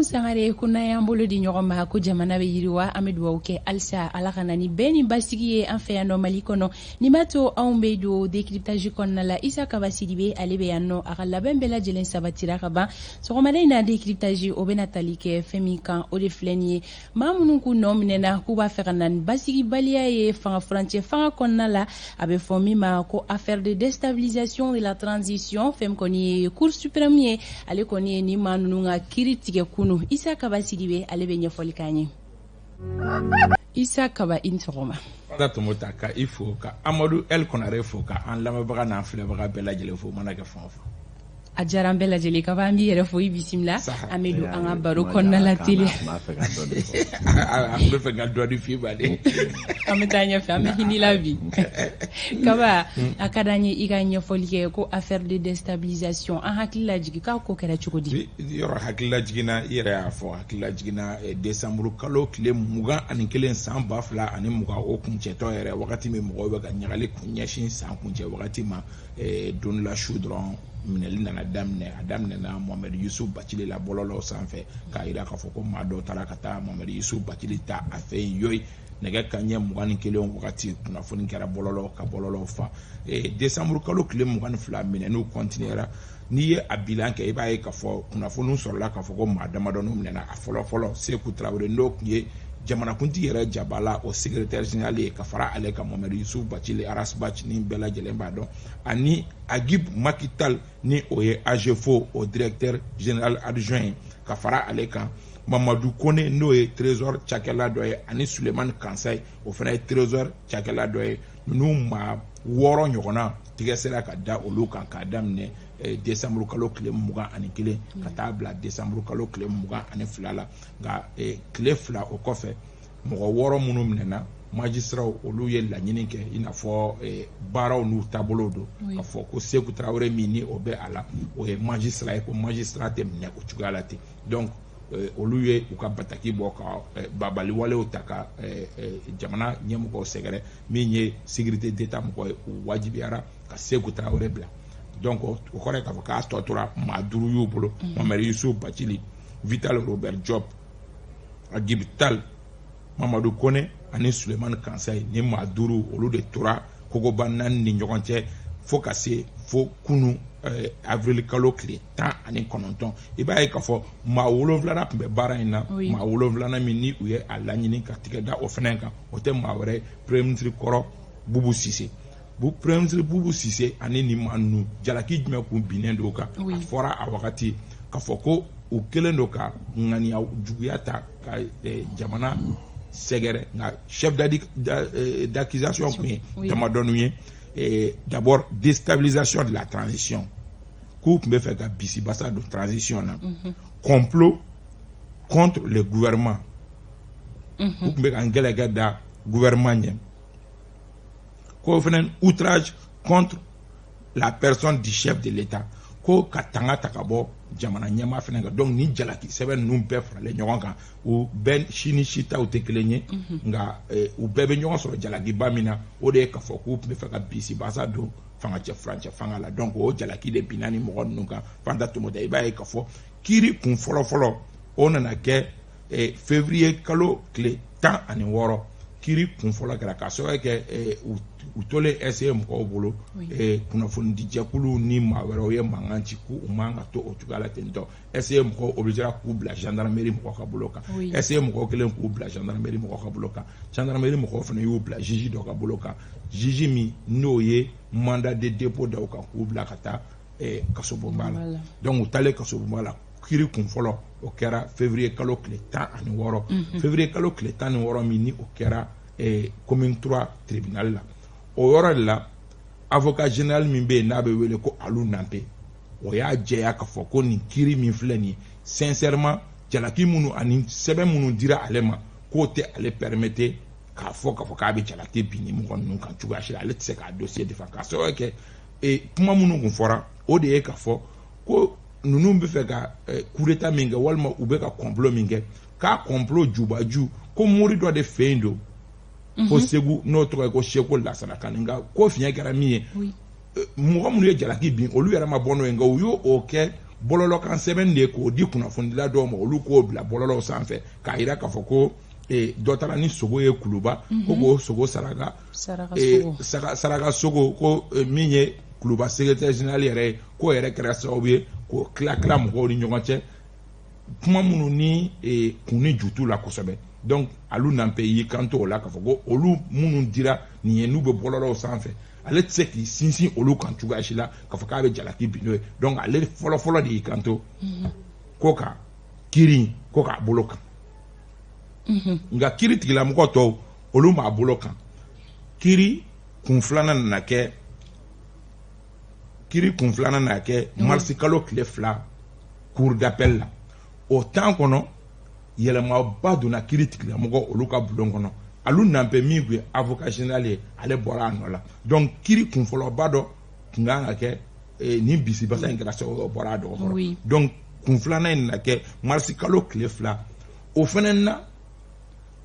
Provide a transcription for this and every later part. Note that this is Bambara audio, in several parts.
Sangare kuna yambolo di nyogoma ko jamana be yiriwa amedu auke alsa alakana ni beni basigi en fe no malikono ni mato awmbe do décryptage konna la isa kabasidi be alebe yanno akalla bembela jelen sabatira kaba so komale na décryptage obenatali ke femi kan o de flenie mamunun ku no minena ku ba feranan basigi balia e fanga frontier fanga konna la abe fomi ma ko affaire de déstabilisation de la transition fem koni cour suprême ale koni ni manunga kiritike kunu Isa Kaba Sidibe alebe nyefoli kanye. Isa Kaba intogoma. Da tumota ka ifo ka Amadou El Konare fo ka an lamabaga na filabaga bela jele fo manaka fonfo. Ajaran bela jele ka ba mbi yere fo bisimla amedu anga baro konna la télé. Ambe fe gaddo di fi bade. Ametanya fe ame hini la vie. Kaba akadanye iga nyefoli ke ko affaire de déstabilisation an hakilla jigi ka ko kera chukodi. Yoro hakilla jigina yere afo hakilla jigina décembre kalo kile mugan ani kelen san bafla ani muga o kunche to yere wakati me mugo be ga nyagale kunyashin san kunche wakati ma don la choudron mineli nana damne na Mohamed Yusuf Bachili la bololo sanfɛ ka ira ka fɔ ko maa dɔ taara ka taa Mohamed Yusuf Bachili ta a fɛ yoyi nɛgɛ kanɲɛ 21 wagati kunnafoni kɛra bɔlɔlɔ ka bɔlɔlɔ fa décembre kalo tile 22 minɛniw continuera n'i ye a bilan kɛ i b'a ye ka fɔ kunnafoniw sɔrɔla ka fɔ ko maa damadɔnu minɛna a fɔlɔfɔlɔ Seku Traoré n'o kun ye jamanakuntigi yɛrɛ jabala o secrétaire général ye ka fara ale ka Mohamed Yusuf Bachili Aras Bach ni bɛɛ lajɛlen b'a dɔn ani Agib Makital ni o ye AGFO o directeur général adjoint ka fara ale kan Mamadou Kone n'o ye trésor cakɛla dɔ ye ani Suleiman Kansay o fana ye trésor cakɛla dɔ ye ninnu maa 6 ɲɔgɔnna tigɛ sera ka da olu kan k'a daminɛ décembre kalo tile 21 ka taa bila décembre kalo tile 22 la nka tile 2 o kɔfɛ mɔgɔ 6 minnu minɛna magistrats olu ye laɲini kɛ i n'a fɔ baaraw n'u taabolow don ka fɔ ko Seku Traoré min ni o bɛ a la o ye magistrat ye ko magistrat tɛ minɛ o cogoya la ten donc olu ye u ka bataki bɔ ka babaliwalew ta ka jamana ɲɛmɔgɔw sɛgɛrɛ min ye sécurité d'état mɔgɔ ye u wajibiyara ka Seku Traoré bila donc o kɔrɔ ye k'a fɔ k'a tɔ tora maa 5 y'u bolo Mohamed Yusuf Bachili Vital Robert Diop Agib Tal Mamadou Kone ani Suleiman Kansay ni maa 5 olu de tora kogoba 4 ni ɲɔgɔn cɛ fo ka se fo kunu avril kalo tile 19 i b'a ye k'a fɔ maa 7 tun bɛ baara in na maa 7 min ni u ye a laɲini ka tigɛ da o fɛnɛ kan o tɛ maa wɛrɛ premier ministre kɔrɔ Boubou Cissé premier ministre Boubou Cissé ani ni maa ninnu jalaki jumɛn kun binnen don kan a fɔra a wagati k'a fɔ ko u kelen don ka ŋaniya juguya ta ka jamana sɛgɛrɛ nka chef d'accusation kun ye damadɔnu ye d'abord déstabilisation de la transition k'u tun bɛ fɛ ka bisibasa don transition na complot contre le gouvernement u tun bɛ ka ngɛlɛkɛ da gouvernement ɲɛ ko fɛnɛ outrage contre la personne du chef de l'État ko ka tanga ta ka bɔ jamana ɲɛmaa fɛnɛ kan donc ni jalaki sɛbɛn ninnu bɛɛ faralen ɲɔgɔn kan u bɛɛ si ni sitaw tɛ kelen ye nka u bɛɛ bɛ ɲɔgɔn sɔrɔ jalakiba min na o de ye k'a fɔ k'u tun bɛ fɛ ka bisibasa don fangacɛ furancɛ fanga la donc o jalaki de binna ni mɔgɔ ninnu kan Fanta Tomoda i b'a ye k'a fɔ kiiri kun fɔlɔfɔlɔ o nana kɛ février kalo tile 16 kiiri kun fɔlɔ kɛra k'a sababu kɛ u tolen essayé mɔgɔw bolo kunnafoni di jɛkulu ni maa wɛrɛw ye mankan ci k'u man ka to o cogoya la ten tɔ essayé mɔgɔw obligera k'u bila gendarmerie mɔgɔ ka bolo kan essayé mɔgɔw kelen k'u bila gendarmerie mɔgɔ ka bolo kan gendarmerie mɔgɔw fana y'u bila juge dɔ ka bolo kan juge min n'o ye mandat de dépôt da u kan k'u bila ka taa kasobonba la donc u taalen kasobonba la kiiri kun fɔlɔ o kɛra février kalo tile 16 février kalo tile 16 min ni o kɛra commune 3 tribunal la o yɔrɔ de la avocat général min bɛ yen n'a bɛ wele ko Alu Nampe o y'a jɛya k'a fɔ ko nin kiiri min filɛ nin ye sincèrement jalaki minnu ani sɛbɛn minnu dira ale ma k'o tɛ ale permettre k'a fɔ k'a bɛ jalaki bin ni mɔgɔ ninnu kan cogoya si la ale tɛ se k'a dossier défend k'a sababu kɛ kuma minnu kun fɔra o de ye k'a fɔ ko ninnu bɛ fɛ ka coup d'état min kɛ walima u bɛ ka complot min kɛ k'a complot jubaju ko mori dɔ de fɛ yen don ko Segu n'o tɔgɔ ye ko Seko Lasana Kane nka ko fiɲɛ kɛra min ye mɔgɔ minnu ye jalaki bin olu yɛrɛ ma bɔ n'o ye nka u y'o o kɛ bɔlɔlɔ kan sɛbɛn de ye k'o di kunnafonidila dɔw ma olu k'o bila bɔlɔlɔw sanfɛ k'a yira k'a fɔ ko dɔ taara ni sogo ye kuluba ko k'o sogo saraka sogo ko min ye kuluba secrétaire général yɛrɛ ye k'o yɛrɛ kɛra sababu ye k'o tila mɔgɔw ni ɲɔgɔn cɛ kuma minnu ni kun ni ju t'u la kosɛbɛ donc alu nanpe y'i kanto o la k'a fɔ ko olu minnu dira nin ye n'u bɛ bɔlɔlɔw sanfɛ ale tɛ se k'i sinsin olu kan cogoya si la k'a fɔ k'a bɛ jalaki bin n'o ye donc ale fɔlɔ de y'i kanto ko ka kiiri ko k'a bolo kan nka kiiri tigilamɔgɔ tɔw olu m'a bolo kan kiiri kun filanan nana kɛ marisi kalo tile 2 cour d'appel la o temps kɔnɔ yɛlɛmaba donna kiiri tigilamɔgɔ olu ka bulon kɔnɔ alu nanpe min tun ye avocat général ye ale bɔra a nɔ la donc kiiri kunfɔlɔba dɔ tun kan ka kɛ nin bisibasa in kɛra sababu bɔra a dɔgɔ kɔrɔ donc kun filanan in na kɛ marisi kalo tile 2 o fana na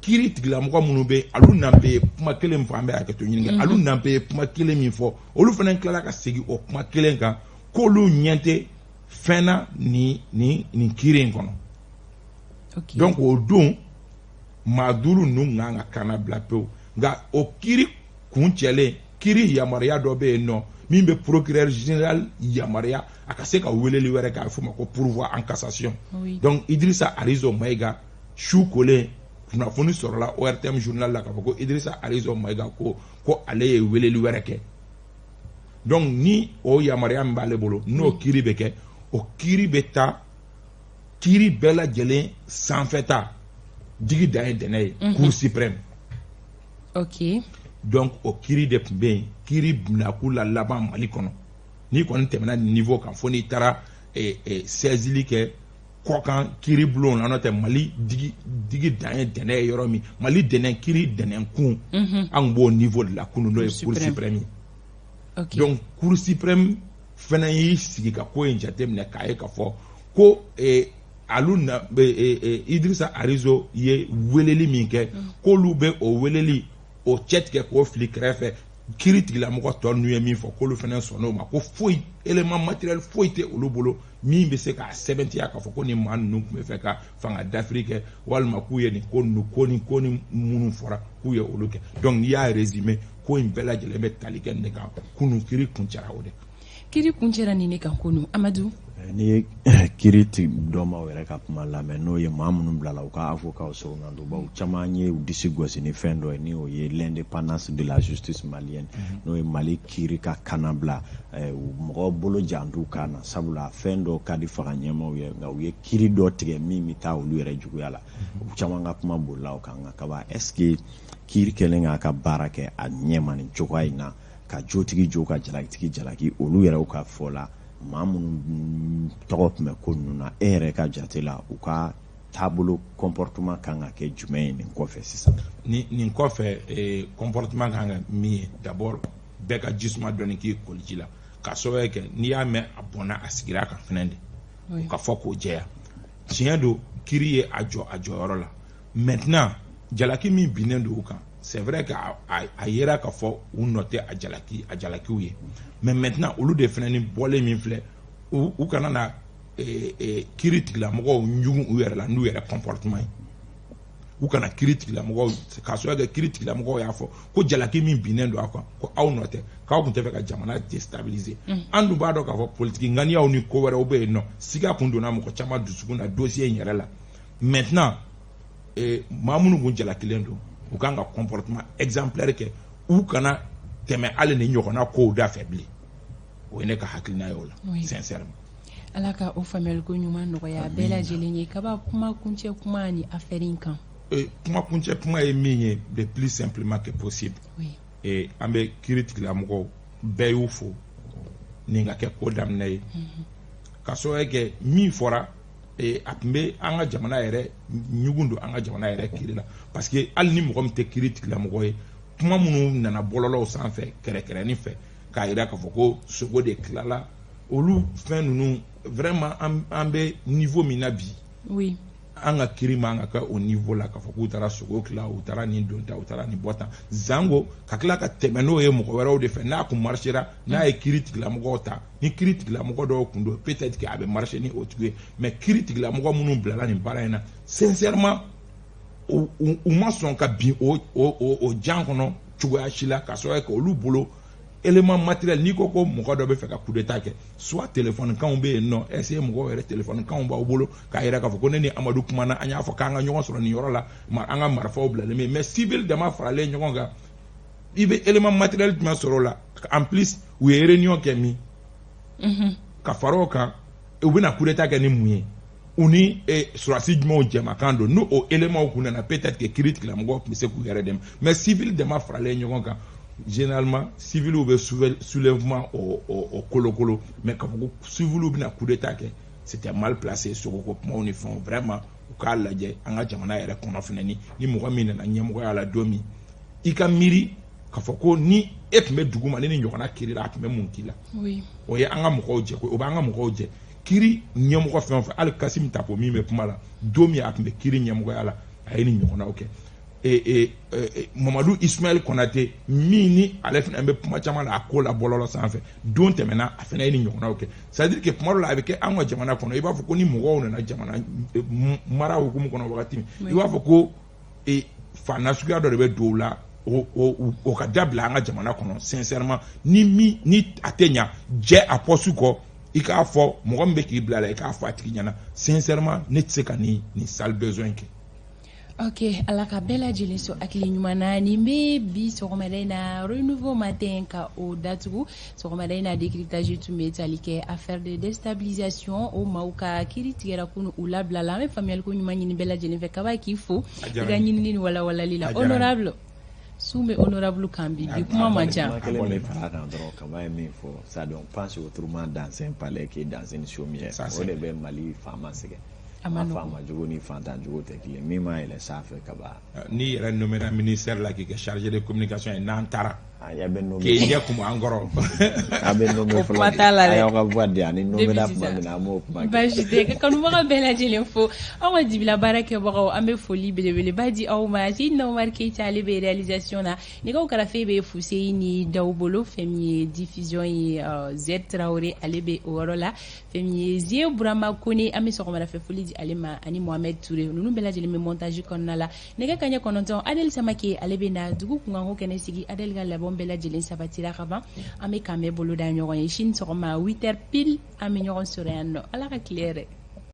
kiiri tigilamɔgɔ minnu bɛ alu nanpe ye kuma kelen fɔ an bɛ hakɛto ɲini kɛ alu nanpe ye kuma kelen min fɔ olu fana tilala ka segin o kuma kelen kan k'olu ɲɛ tɛ fɛn na nin kiiri in kɔnɔ donc o don maa 5 ninnu kan ka kana bila pewu nka o kiiri kun cɛlen kiiri yamaruya dɔ bɛ yen nɔ min bɛ procureur général yamaruya a ka se ka weleli wɛrɛ k'a fɔ ma ko pourvoi en cassation donc Idrissa Arizo Mayiga su kolen kunnafoni sɔrɔla ORTM journal la k'a fɔ ko Idrissa Arizo Mayiga ko ale ye weleli wɛrɛ kɛ donc ni o yamaruya min b'ale bolo n'o kiiri bɛ kɛ o kiiri bɛ taa kiiri bɛɛ lajɛlen sanfɛta digi dan ye dɛnɛ ye cour suprême donc o kiiri de tun bɛ yen kiiri bunakun la laban Mali kɔnɔ n'i kɔni tɛmɛna niveau kan fo n'i taara sɛzili kɛ kɔkan kiiri bulon na n'o tɛ Mali digi dan ye dɛnɛ ye yɔrɔ min Mali dɛnɛ kiiri dɛnɛ kun an b'o niveau de la kunun n'o ye cour suprême ye donc cour suprême fana y'i sigi ka ko in jateminɛ k'a ye k'a fɔ ko Idrissa Arizo ye weleli min kɛ k'olu bɛ o weleli o cɛ tigɛ k'o fili kɛrɛfɛ kiiri tigilamɔgɔ tɔ ninnu ye min fɔ k'olu fana sɔnn'o ma ko foyi élément matériel foyi tɛ olu bolo min bɛ se k'a sɛbɛntiya k'a fɔ ko nin maa ninnu tun bɛ fɛ ka fanga dafiri kɛ walima k'u ye nin ko ni minnu fɔra k'u ye olu kɛ donc n'i y'a résumé ko in bɛɛ lajɛlen bɛ tali kɛ nin de kan kunun kiiri kun cɛra o de kiiri kun cɛra nin de kan kunun Amadu n'i ye kiiri dɔnbaaw yɛrɛ ka kuma lamɛn n'o ye maa minnu bilala u ka avocat sɔrɔnando baw caman ye u disi gosi ni fɛn dɔ ye ni o ye l'indépendance de la justice malienne n'o ye Mali kiiri ka kana bila mɔgɔ bolo jantu kan na sabula fɛn dɔ ka di faga ɲɛmaw ye nka u ye kiiri dɔ tigɛ min bɛ taa olu yɛrɛ juguya la u caman ka kuma bolila o kan nka kaba est-ce que kiiri kɛlen k'a ka baara kɛ a ɲɛma nin cogoya in na ka jotigi jo ka jalakitigi jalaki olu yɛrɛ ka fɔ la maa minnu tɔgɔ tun bɛ ko ninnu na e yɛrɛ ka jate la u ka taabolo comportement kan ka kɛ jumɛn ye nin kɔfɛ sisan nin kɔfɛ comportement kan ka min ye d'abord bɛɛ ka jisuma dɔɔni k'i koliji la ka sababu kɛ n'i y'a mɛn a bɔnna a sigira a kan fɛnɛ de u ka fɔ k'o jɛya tiɲɛ don kiiri ye a jɔyɔrɔ la maintenant jalaki min binnen don u kan c'est vrai k'a yera k'a fɔ u nɔ tɛ a jalakiw ye mais maintenant olu de fɛnɛ ni bɔlen min filɛ u kana na kiiri tigilamɔgɔw ɲugun u yɛrɛ la n'u yɛrɛ comportement ye u kana kiiri tigilamɔgɔw k'a sɔrɔ kɛ kiiri tigilamɔgɔw y'a fɔ ko jalaki min binnen don a kan ko aw nɔ tɛ k'aw tun tɛ fɛ ka jamana déstabiliser an dun b'a dɔn k'a fɔ politique ŋaniyaw ni ko wɛrɛw bɛ yen nɔ siga kun donna mɔgɔ caman dusukun na dossier in yɛrɛ la maintenant maa minnu kun jalakilen don u kan ka comportement exemplaire kɛ u kana tɛmɛ hali ni ɲɔgɔnna kow da fɛ bilen o ye ne ka hakilina ye o la sincèrement Ala ka o faamuyali ko ɲuman nɔgɔya bɛɛ lajɛlen ye kaba kuma kuncɛ kuma ni affaire in kan kuma kuncɛ kuma ye min ye le plus simplement que possible an bɛ kiiri tigilamɔgɔw bɛɛ y'u fo nin ka kɛ ko daminɛ ye ka sababu kɛ min fɔra a tun bɛ an ka jamana yɛrɛ ɲugun don an ka jamana yɛrɛ kiiri la parce que hali ni mɔgɔ min tɛ kiiri tigilamɔgɔ ye kuma minnu nana bɔlɔlɔw sanfɛ kɛrɛkɛrɛnin fɛ k'a jira k'a fɔ ko sogo de tilala olu fɛn ninnu vraiment an bɛ niveau min na bi an ka kiri man ka kɛ o niveau la k'a fɔ k'u taara sogo tila u taara nin don ta u taara nin bɔ tan zango ka tila ka tɛmɛ n'o ye mɔgɔ wɛrɛw de fɛ n'a kun marchera n'a ye kiri tigilamɔgɔw ta ni kiri tigilamɔgɔ dɔw kun don peut-être que a bɛ marcher ni o tigi ye mais kiri tigilamɔgɔ minnu bilala nin baara in na sincèrement u ma sɔn ka bin o jan kɔnɔ cogoya si la ka sɔrɔ kɛ olu bolo élément matériel n'i ko ko mɔgɔ dɔ bɛ fɛ ka coup d'état kɛ soit téléphone kanw bɛ yen nɔ est-ce que mɔgɔw yɛrɛ téléphone kanw b'aw bolo k'a yira k'a fɔ ko ne ni Amadu kumana an y'a fɔ k'an ka ɲɔgɔn sɔrɔ nin yɔrɔ la an ka marifaw bilalen bɛ mais civil dama faralen ɲɔgɔn kan i bɛ élément matériel jumɛn sɔrɔ o la en plus u ye réunion kɛ min ka fara o kan u bɛna coup d'état kɛ ni mun ye u ni surasi jumɛnw jɛmakan don n'o o éléments kun nana peut-être que kiiri tigilamɔgɔw tun bɛ se k'u yɛrɛ dɛmɛ mais civil dama faralen ɲɔgɔn kan généralement civils bɛ soulèvement au kolokolo mais k'a fɔ ko civils bɛna coup d'état kɛ c'était mal placé sogoko kumaw ni fɛnw vraiment u k'a lajɛ an ka jamana yɛrɛ kɔnɔ fɛnɛ ni mɔgɔ min nana ɲɛmɔgɔya la don min i ka miiri k'a fɔ ko ni e tun bɛ dugu ma ni nin ɲɔgɔnna kiiri la a tun bɛ mun k'i la o ye an ka mɔgɔw jɛ o b'an ka mɔgɔw jɛ kiiri ɲɛmɔgɔ fɛn o fɛn hali Kassim Tapo min bɛ kuma la don min a tun bɛ kiiri ɲɛmɔgɔya la a ye nin ɲɔgɔnnaw kɛ Mamadou Ismaël Konate min ni ale fana bɛ kuma caman la a ko la bɔlɔlɔ sanfɛ don tɛmɛna a fana ye nin ɲɔgɔnnaw kɛ c'est à dire que kuma dɔ la a bɛ kɛ an ka jamana kɔnɔ i b'a fɔ ko ni mɔgɔw nana jamana mara hukumu kɔnɔ wagati min i b'a fɔ ko fa nasuguya dɔ de bɛ don o la o ka dabila an ka jamana kɔnɔ sincèrement ni a tɛ ɲa jɛ a poste kɔ i k'a fɔ mɔgɔ min bɛ k'i bila la i k'a fɔ a tigi ɲɛna sincèrement ne tɛ se ka nin sale besoin kɛ. Ok, ala ka bɛɛ lajɛlen so hakili ɲuman na nin bɛ bi sɔgɔmada in na renouveau matin ka o datugu sɔgɔmada in na décryptage tun bɛ tali kɛ affaire de déstabilisation o maaw ka kiiri tigɛra kun u labila la an bɛ faamuyali ko ɲuman ɲini bɛɛ lajɛlen fɛ kaba k'i fo i ka ɲinini ni walawalali la honorable sun bɛ honorable kan bi kuma man ca. Kelen bɛ fara kan dɔrɔn kaba ye min fɔ ça donc pense autrement dans un palais qui est dans une chaumière o de bɛ Mali faama sɛgɛn. Faama jogo ni fantan jogo tɛ kelen min ma yɛlɛ sanfɛ ka ban ni yɛrɛ nommé ministère la k'i kɛ chargé de communication ye n'an taara k'i ɲɛ kumu an kɔrɔ a bɛ nommé fɔlɔ a y'aw ka voix di yan ni nommé la tuma min na an b'o kuma kɛ baasi tɛ ka kanubaga bɛɛ lajɛlen fo anw ka dibila baara kɛbagaw an bɛ foli belebeleba di aw ma Seydina Omar Keita ale bɛ réalisation na nɛgɛw karafe bɛ Fuseyi ni Dawu Bolo fɛn min ye diffusion ye Z Traoré ale bɛ o yɔrɔ la fɛn min ye Zie Burama Kone an bɛ sɔgɔmada fɛ foli di ale ma ani Mohamed Touré ninnu bɛɛ lajɛlen bɛ montage kɔnɔna la nɛgɛ kaɲɛ 9 Adel Samake ale bɛ na dugu kunkanko kɛnɛ sigi Adel ka labɛnw bɛɛ lajɛlen sabatira ka ban an bɛ kan bɛɛ bolo da ɲɔgɔn ye sini sɔgɔma 8h pile an bɛ ɲɔgɔn sɔrɔ yan nɔ ala ka tile yɛrɛ